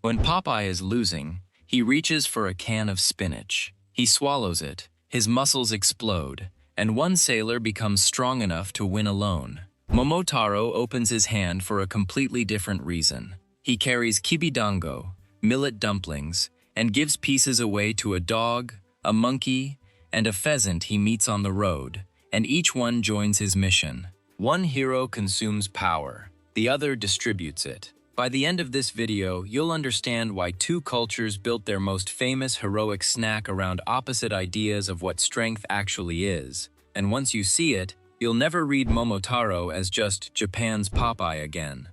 When Popeye is losing, he reaches for a can of spinach. He swallows it, his muscles explode, and one sailor becomes strong enough to win alone. Momotaro opens his hand for a completely different reason. He carries Kibidango, millet dumplings, and gives pieces away to a dog, a monkey, and a pheasant he meets on the road, and each one joins his mission. One hero consumes power, the other distributes it. By the end of this video, you'll understand why two cultures built their most famous heroic snack around opposite ideas of what strength actually is. And once you see it, you'll never read Momotaro as just Japan's Popeye again.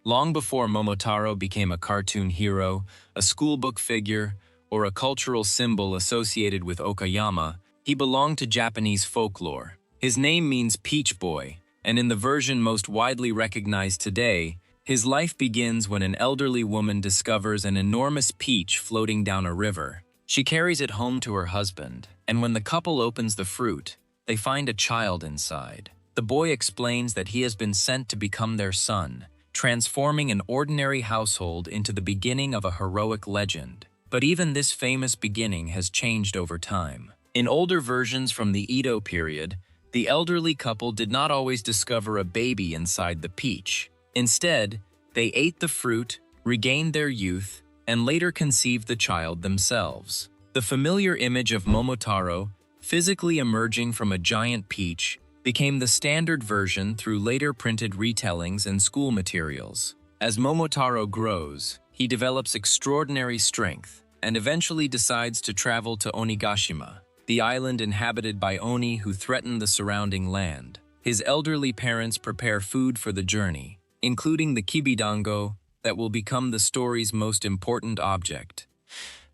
Long before Momotaro became a cartoon hero, a schoolbook figure, or a cultural symbol associated with Okayama, he belonged to Japanese folklore. His name means Peach Boy, and in the version most widely recognized today, his life begins when an elderly woman discovers an enormous peach floating down a river. She carries it home to her husband, and when the couple opens the fruit, they find a child inside. The boy explains that he has been sent to become their son, transforming an ordinary household into the beginning of a heroic legend. But even this famous beginning has changed over time. In older versions from the Edo period, the elderly couple did not always discover a baby inside the peach. Instead, they ate the fruit, regained their youth, and later conceived the child themselves. The familiar image of Momotaro, physically emerging from a giant peach, became the standard version through later printed retellings and school materials. As Momotaro grows, he develops extraordinary strength and eventually decides to travel to Onigashima, the island inhabited by Oni who threaten the surrounding land. His elderly parents prepare food for the journey, including the Kibidango that will become the story's most important object.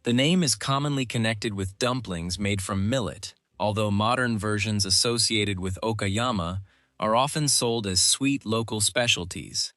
The name is commonly connected with dumplings made from millet, although modern versions associated with Okayama are often sold as sweet local specialties.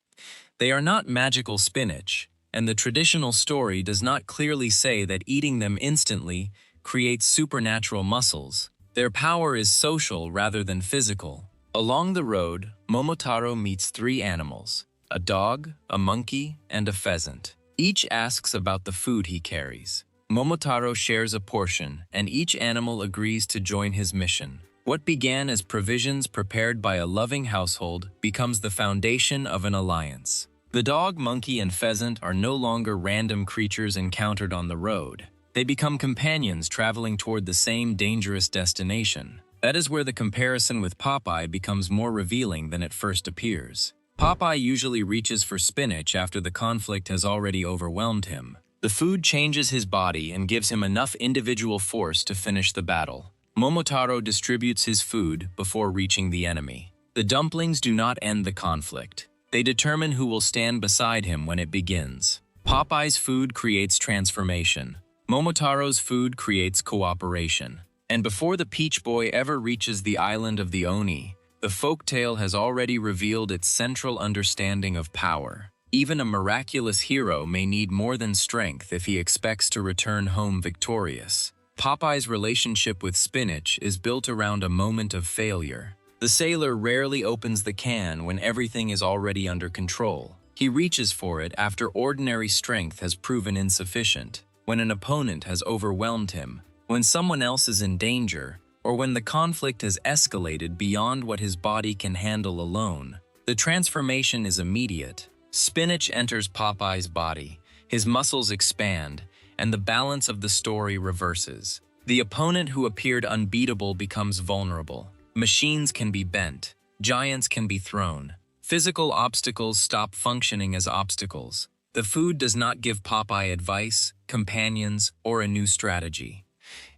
They are not magical spinach, and the traditional story does not clearly say that eating them instantly creates supernatural muscles. Their power is social rather than physical. Along the road, Momotaro meets three animals: a dog, a monkey, and a pheasant. Each asks about the food he carries. Momotaro shares a portion, and each animal agrees to join his mission. What began as provisions prepared by a loving household becomes the foundation of an alliance. The dog, monkey, and pheasant are no longer random creatures encountered on the road. They become companions traveling toward the same dangerous destination. That is where the comparison with Popeye becomes more revealing than it first appears. Popeye usually reaches for spinach after the conflict has already overwhelmed him. The food changes his body and gives him enough individual force to finish the battle. Momotaro distributes his food before reaching the enemy. The dumplings do not end the conflict. They determine who will stand beside him when it begins. Popeye's food creates transformation. Momotaro's food creates cooperation. And before the Peach Boy ever reaches the island of the Oni, the folktale has already revealed its central understanding of power. Even a miraculous hero may need more than strength if he expects to return home victorious. Popeye's relationship with spinach is built around a moment of failure. The sailor rarely opens the can when everything is already under control. He reaches for it after ordinary strength has proven insufficient, when an opponent has overwhelmed him, when someone else is in danger, or when the conflict has escalated beyond what his body can handle alone. The transformation is immediate. Spinach enters Popeye's body, his muscles expand, and the balance of the story reverses. The opponent who appeared unbeatable becomes vulnerable. Machines can be bent, giants can be thrown. Physical obstacles stop functioning as obstacles. The food does not give Popeye advice, companions, or a new strategy.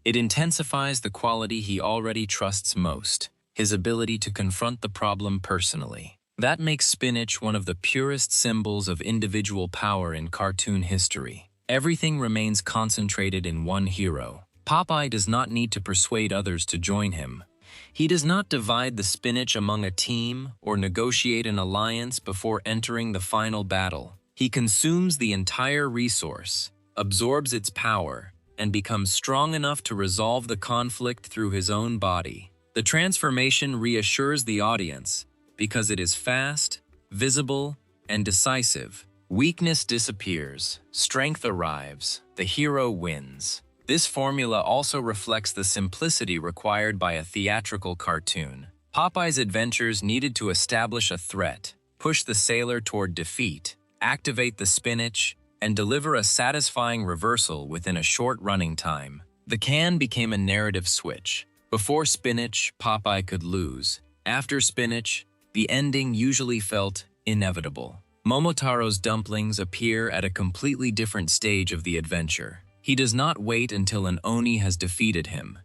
It intensifies the quality he already trusts most, his ability to confront the problem personally. That makes spinach one of the purest symbols of individual power in cartoon history. Everything remains concentrated in one hero. Popeye does not need to persuade others to join him. He does not divide the spinach among a team or negotiate an alliance before entering the final battle. He consumes the entire resource, absorbs its power, and becomes strong enough to resolve the conflict through his own body. The transformation reassures the audience because it is fast, visible, and decisive. Weakness disappears, strength arrives, the hero wins. This formula also reflects the simplicity required by a theatrical cartoon. Popeye's adventures needed to establish a threat, push the sailor toward defeat, activate the spinach, and deliver a satisfying reversal within a short running time. The can became a narrative switch. Before spinach, Popeye could lose. After spinach, the ending usually felt inevitable. Momotaro's dumplings appear at a completely different stage of the adventure. He does not wait until an Oni has defeated him.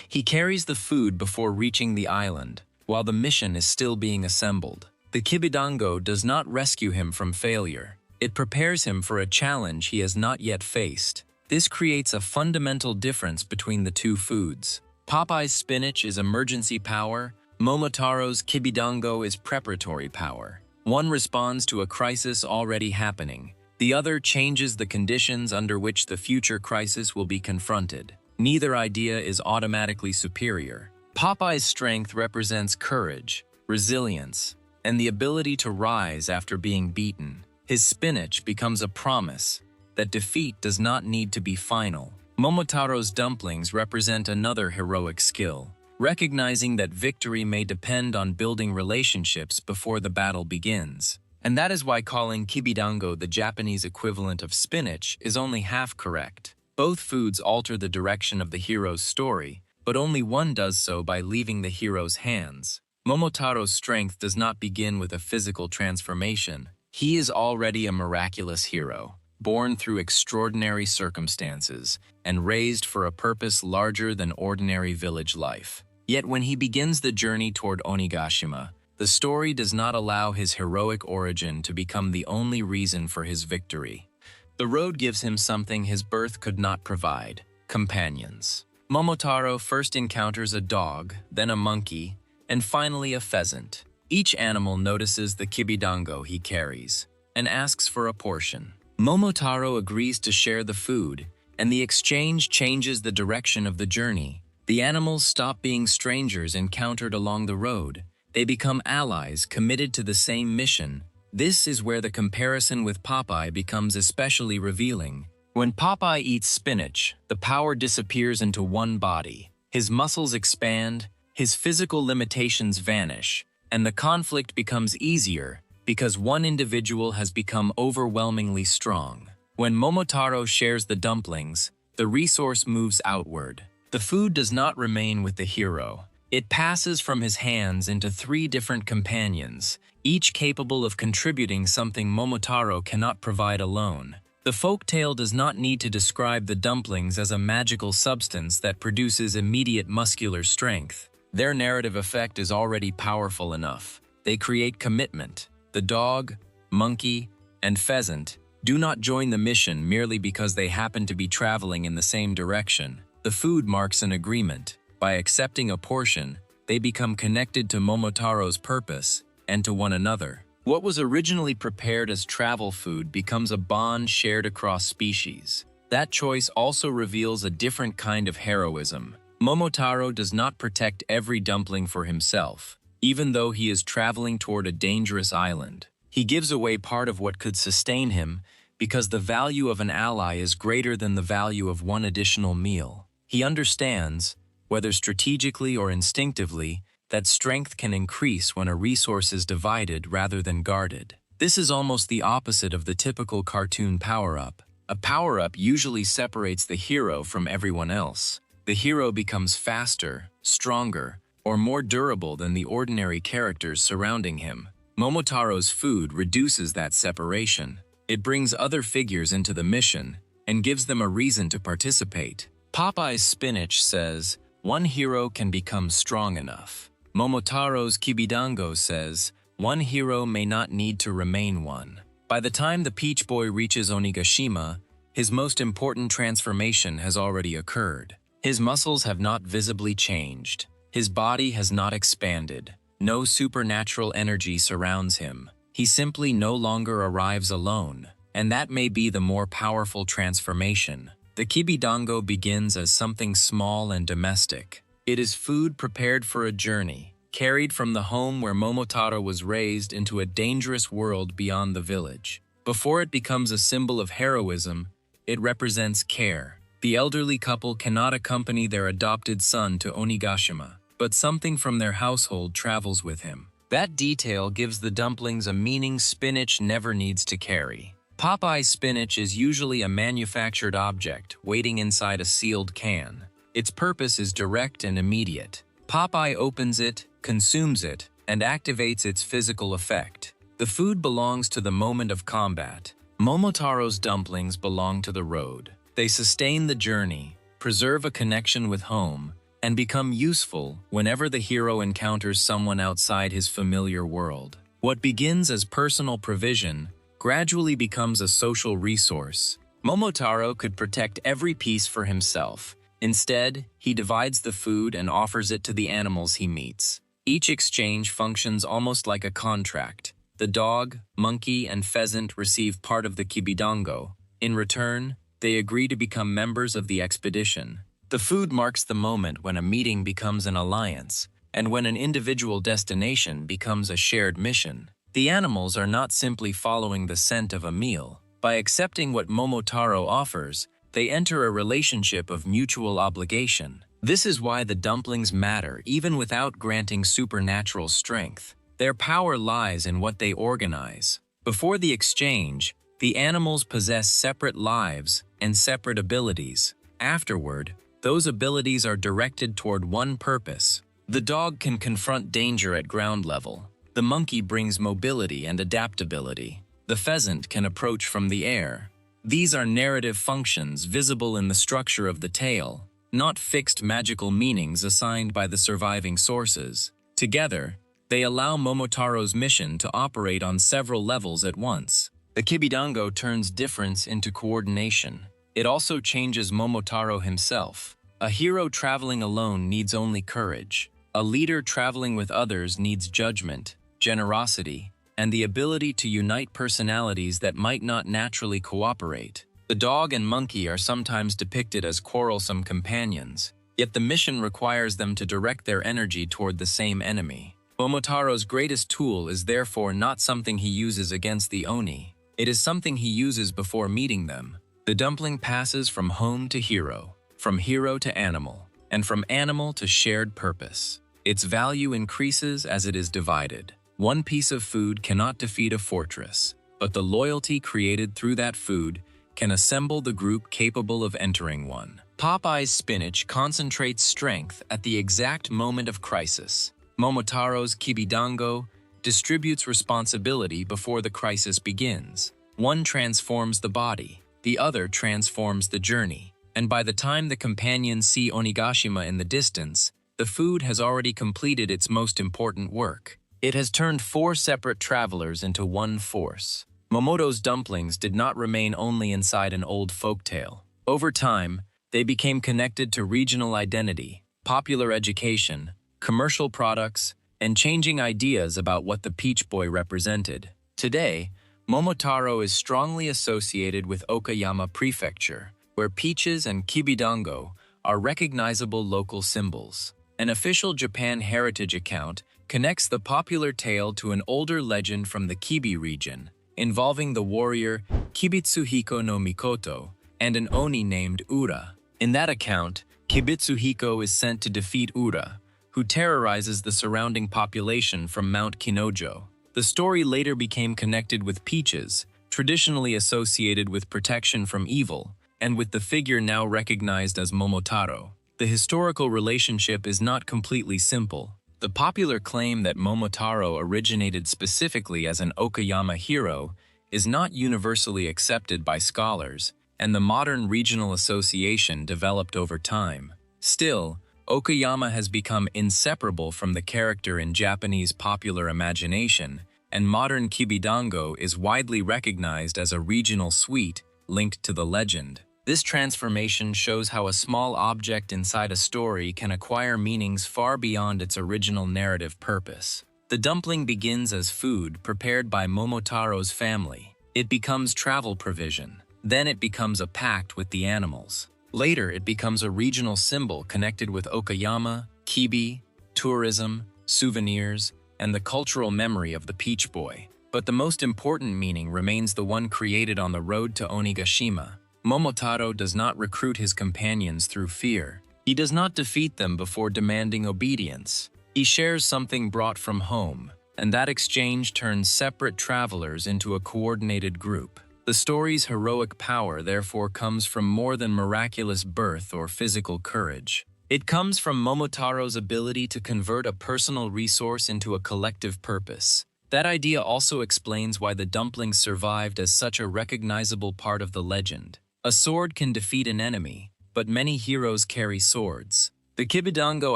He carries the food before reaching the island, while the mission is still being assembled. The Kibidango does not rescue him from failure. It prepares him for a challenge he has not yet faced. This creates a fundamental difference between the two foods. Popeye's spinach is emergency power, Momotaro's Kibidango is preparatory power. One responds to a crisis already happening. The other changes the conditions under which the future crisis will be confronted. Neither idea is automatically superior. Popeye's strength represents courage, resilience, and the ability to rise after being beaten. His spinach becomes a promise that defeat does not need to be final. Momotaro's dumplings represent another heroic skill, recognizing that victory may depend on building relationships before the battle begins. And that is why calling Kibidango the Japanese equivalent of spinach is only half correct. Both foods alter the direction of the hero's story, but only one does so by leaving the hero's hands. Momotaro's strength does not begin with a physical transformation. He is already a miraculous hero, born through extraordinary circumstances and raised for a purpose larger than ordinary village life. Yet when he begins the journey toward Onigashima, the story does not allow his heroic origin to become the only reason for his victory. The road gives him something his birth could not provide: companions. Momotaro first encounters a dog, then a monkey, and finally a pheasant. Each animal notices the Kibidango he carries and asks for a portion. Momotaro agrees to share the food, and the exchange changes the direction of the journey. The animals stop being strangers encountered along the road. They become allies committed to the same mission. This is where the comparison with Popeye becomes especially revealing. When Popeye eats spinach, the power disappears into one body. His muscles expand, his physical limitations vanish, and the conflict becomes easier because one individual has become overwhelmingly strong. When Momotaro shares the dumplings, the resource moves outward. The food does not remain with the hero. It passes from his hands into 3 different companions, each capable of contributing something Momotaro cannot provide alone. The folktale does not need to describe the dumplings as a magical substance that produces immediate muscular strength. Their narrative effect is already powerful enough. They create commitment. The dog, monkey, and pheasant do not join the mission merely because they happen to be traveling in the same direction. The food marks an agreement. By accepting a portion, they become connected to Momotaro's purpose and to one another. What was originally prepared as travel food becomes a bond shared across species. That choice also reveals a different kind of heroism. Momotaro does not protect every dumpling for himself, even though he is traveling toward a dangerous island. He gives away part of what could sustain him because the value of an ally is greater than the value of one additional meal. He understands, whether strategically or instinctively, that strength can increase when a resource is divided rather than guarded. This is almost the opposite of the typical cartoon power-up. A power-up usually separates the hero from everyone else. The hero becomes faster, stronger, or more durable than the ordinary characters surrounding him. Momotaro's food reduces that separation. It brings other figures into the mission and gives them a reason to participate. Popeye's spinach says, "One hero can become strong enough." Momotaro's Kibidango says, "One hero may not need to remain one." By the time the Peach Boy reaches Onigashima, his most important transformation has already occurred. His muscles have not visibly changed. His body has not expanded. No supernatural energy surrounds him. He simply no longer arrives alone, and that may be the more powerful transformation. The Kibidango begins as something small and domestic. It is food prepared for a journey, carried from the home where Momotaro was raised into a dangerous world beyond the village. Before it becomes a symbol of heroism, it represents care. The elderly couple cannot accompany their adopted son to Onigashima, but something from their household travels with him. That detail gives the dumplings a meaning spinach never needs to carry. Popeye's spinach is usually a manufactured object waiting inside a sealed can. Its purpose is direct and immediate. Popeye opens it, consumes it, and activates its physical effect. The food belongs to the moment of combat. Momotaro's dumplings belong to the road. They sustain the journey, preserve a connection with home, and become useful whenever the hero encounters someone outside his familiar world. What begins as personal provision gradually becomes a social resource. Momotaro could protect every piece for himself. Instead, he divides the food and offers it to the animals he meets. Each exchange functions almost like a contract. The dog, monkey, and pheasant receive part of the Kibidango. In return, they agree to become members of the expedition. The food marks the moment when a meeting becomes an alliance, and when an individual destination becomes a shared mission. The animals are not simply following the scent of a meal. By accepting what Momotaro offers, they enter a relationship of mutual obligation. This is why the dumplings matter even without granting supernatural strength. Their power lies in what they organize. Before the exchange, the animals possess separate lives and separate abilities. Afterward, those abilities are directed toward one purpose. The dog can confront danger at ground level. The monkey brings mobility and adaptability. The pheasant can approach from the air. These are narrative functions visible in the structure of the tale, not fixed magical meanings assigned by the surviving sources. Together, they allow Momotaro's mission to operate on several levels at once. The Kibidango turns difference into coordination. It also changes Momotaro himself. A hero traveling alone needs only courage. A leader traveling with others needs judgment, generosity, and the ability to unite personalities that might not naturally cooperate. The dog and monkey are sometimes depicted as quarrelsome companions, yet the mission requires them to direct their energy toward the same enemy. Momotaro's greatest tool is therefore not something he uses against the Oni. It is something he uses before meeting them. The dumpling passes from home to hero, from hero to animal, and from animal to shared purpose. Its value increases as it is divided. One piece of food cannot defeat a fortress, but the loyalty created through that food can assemble the group capable of entering one. Popeye's spinach concentrates strength at the exact moment of crisis. Momotaro's Kibidango distributes responsibility before the crisis begins. One transforms the body, the other transforms the journey, and by the time the companions see Onigashima in the distance, the food has already completed its most important work. It has turned 4 separate travelers into one force. Momoto's dumplings did not remain only inside an old folktale. Over time, they became connected to regional identity, popular education, commercial products, and changing ideas about what the Peach Boy represented. Today, Momotaro is strongly associated with Okayama Prefecture, where peaches and Kibidango are recognizable local symbols. An official Japan heritage account connects the popular tale to an older legend from the Kibi region, involving the warrior Kibitsuhiko no Mikoto and an Oni named Ura. In that account, Kibitsuhiko is sent to defeat Ura, who terrorizes the surrounding population from Mount Kinojo. The story later became connected with peaches, traditionally associated with protection from evil, and with the figure now recognized as Momotaro. The historical relationship is not completely simple. The popular claim that Momotaro originated specifically as an Okayama hero is not universally accepted by scholars, and the modern regional association developed over time. Still, Okayama has become inseparable from the character in Japanese popular imagination, and modern Kibidango is widely recognized as a regional sweet linked to the legend. This transformation shows how a small object inside a story can acquire meanings far beyond its original narrative purpose. The dumpling begins as food prepared by Momotaro's family. It becomes travel provision. Then it becomes a pact with the animals. Later, it becomes a regional symbol connected with Okayama, Kibi, tourism, souvenirs, and the cultural memory of the Peach Boy. But the most important meaning remains the one created on the road to Onigashima. Momotaro does not recruit his companions through fear. He does not defeat them before demanding obedience. He shares something brought from home, and that exchange turns separate travelers into a coordinated group. The story's heroic power therefore comes from more than miraculous birth or physical courage. It comes from Momotaro's ability to convert a personal resource into a collective purpose. That idea also explains why the dumplings survived as such a recognizable part of the legend. A sword can defeat an enemy, but many heroes carry swords. The Kibidango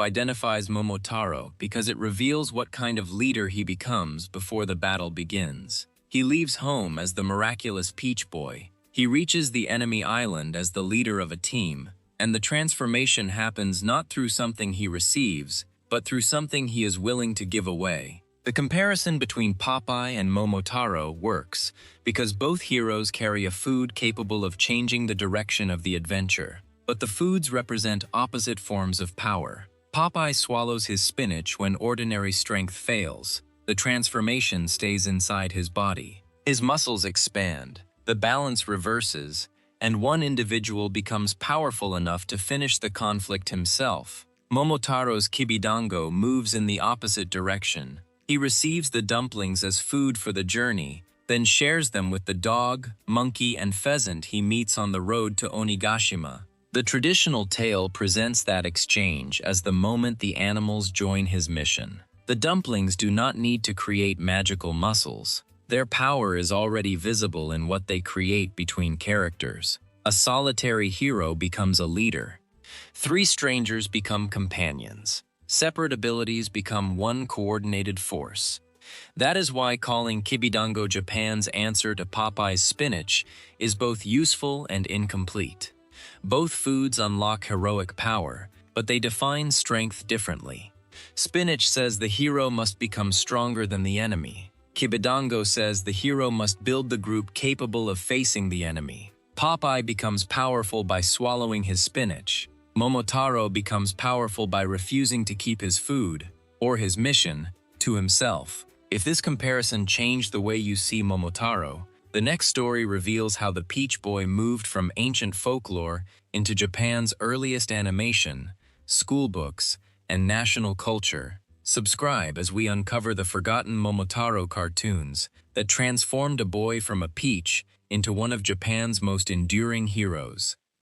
identifies Momotaro because it reveals what kind of leader he becomes before the battle begins. He leaves home as the miraculous Peach Boy. He reaches the enemy island as the leader of a team, and the transformation happens not through something he receives, but through something he is willing to give away. The comparison between Popeye and Momotaro works because both heroes carry a food capable of changing the direction of the adventure. But the foods represent opposite forms of power. Popeye swallows his spinach when ordinary strength fails. The transformation stays inside his body. His muscles expand, the balance reverses, and one individual becomes powerful enough to finish the conflict himself. Momotaro's Kibidango moves in the opposite direction. He receives the dumplings as food for the journey, then shares them with the dog, monkey, and pheasant he meets on the road to Onigashima. The traditional tale presents that exchange as the moment the animals join his mission. The dumplings do not need to create magical muscles. Their power is already visible in what they create between characters. A solitary hero becomes a leader. Three strangers become companions. Separate abilities become one coordinated force. That is why calling Kibidango Japan's answer to Popeye's spinach is both useful and incomplete. Both foods unlock heroic power, but they define strength differently. Spinach says the hero must become stronger than the enemy. Kibidango says the hero must build the group capable of facing the enemy. Popeye becomes powerful by swallowing his spinach. Momotaro becomes powerful by refusing to keep his food, or his mission, to himself. If this comparison changed the way you see Momotaro, the next story reveals how the Peach Boy moved from ancient folklore into Japan's earliest animation, schoolbooks, and national culture. Subscribe as we uncover the forgotten Momotaro cartoons that transformed a boy from a peach into one of Japan's most enduring heroes.